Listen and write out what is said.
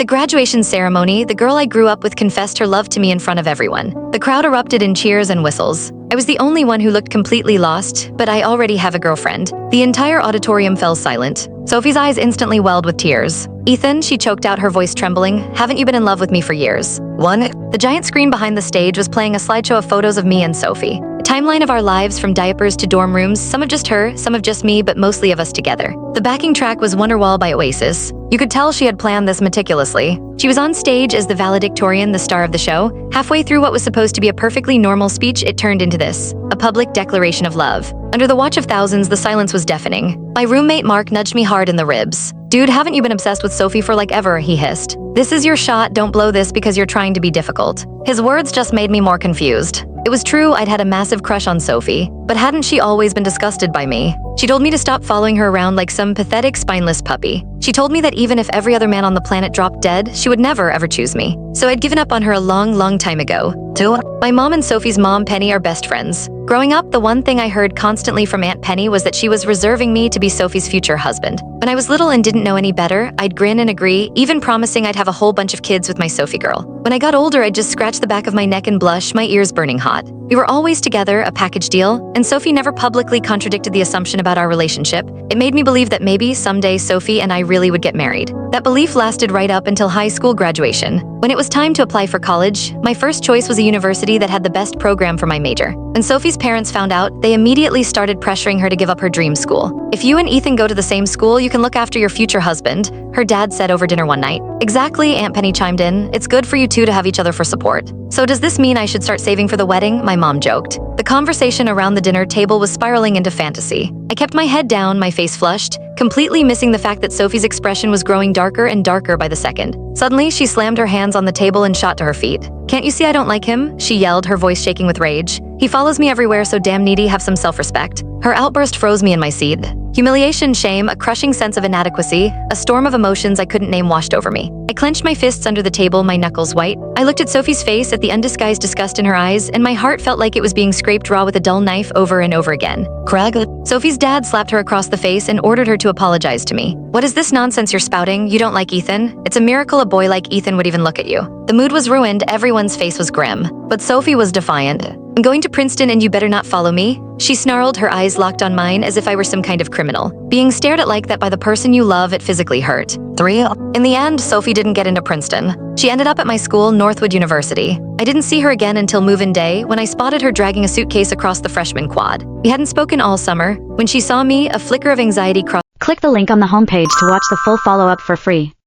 The graduation ceremony, the girl I grew up with confessed her love to me in front of everyone. The crowd erupted in cheers and whistles. I was the only one who looked completely lost, but I already have a girlfriend. The entire auditorium fell silent. Sophie's eyes instantly welled with tears. "Ethan," she choked out, her voice trembling, "haven't you been in love with me for years?" "One." The giant screen behind the stage was playing a slideshow of photos of me and Sophie. A timeline of our lives from diapers to dorm rooms, some of just her, some of just me, but mostly of us together. The backing track was Wonderwall by Oasis. You could tell she had planned this meticulously. She was on stage as the valedictorian, the star of the show. Halfway through what was supposed to be a perfectly normal speech, it turned into this, a public declaration of love. Under the watch of thousands, the silence was deafening. My roommate Mark nudged me hard in the ribs. "Dude, haven't you been obsessed with Sophie for like ever?" he hissed. "This is your shot, don't blow this because you're trying to be difficult." His words just made me more confused. It was true, I'd had a massive crush on Sophie, but hadn't she always been disgusted by me? She told me to stop following her around like some pathetic, spineless puppy. She told me that even if every other man on the planet dropped dead, she would never ever choose me. So I'd given up on her a long, long time ago. 2. My mom and Sophie's mom, Penny, are best friends. Growing up, the one thing I heard constantly from Aunt Penny was that she was reserving me to be Sophie's future husband. When I was little and didn't know any better, I'd grin and agree, even promising I'd have a whole bunch of kids with my Sophie girl. When I got older, I'd just scratch the back of my neck and blush, my ears burning hot. We were always together, a package deal, and Sophie never publicly contradicted the assumption about our relationship. It made me believe that maybe someday Sophie and I really would get married. That belief lasted right up until high school graduation. When it was time to apply for college, my first choice was a university that had the best program for my major. When Sophie's parents found out, they immediately started pressuring her to give up her dream school. "If you and Ethan go to the same school, you can look after your future husband," her dad said over dinner one night. "Exactly," Aunt Penny chimed in. "It's good for you two to have each other for support." "So does this mean I should start saving for the wedding?" my mom joked. The conversation around the dinner table was spiraling into fantasy. I kept my head down, my face flushed, completely missing the fact that Sophie's expression was growing darker and darker by the second. Suddenly, she slammed her hands on the table and shot to her feet. "Can't you see I don't like him?" she yelled, her voice shaking with rage. "He follows me everywhere, so damn needy, have some self-respect." Her outburst froze me in my seat. Humiliation, shame, a crushing sense of inadequacy, a storm of emotions I couldn't name washed over me. I clenched my fists under the table, my knuckles white. I looked at Sophie's face, at the undisguised disgust in her eyes, and my heart felt like it was being scraped raw with a dull knife over and over again. "Craig." Sophie's dad slapped her across the face and ordered her to apologize to me. "What is this nonsense you're spouting? You don't like Ethan? It's a miracle a boy like Ethan would even look at you." The mood was ruined, everyone's face was grim. But Sophie was defiant. "I'm going to Princeton and you better not follow me," she snarled, her eyes locked on mine as if I were some kind of criminal. Being stared at like that by the person you love, it physically hurt. 3. In the end, Sophie didn't get into Princeton. She ended up at my school, Northwood University. I didn't see her again until move-in day, when I spotted her dragging a suitcase across the freshman quad. We hadn't spoken all summer. When she saw me, a flicker of anxiety crossed. Click the link on the homepage to watch the full follow-up for free.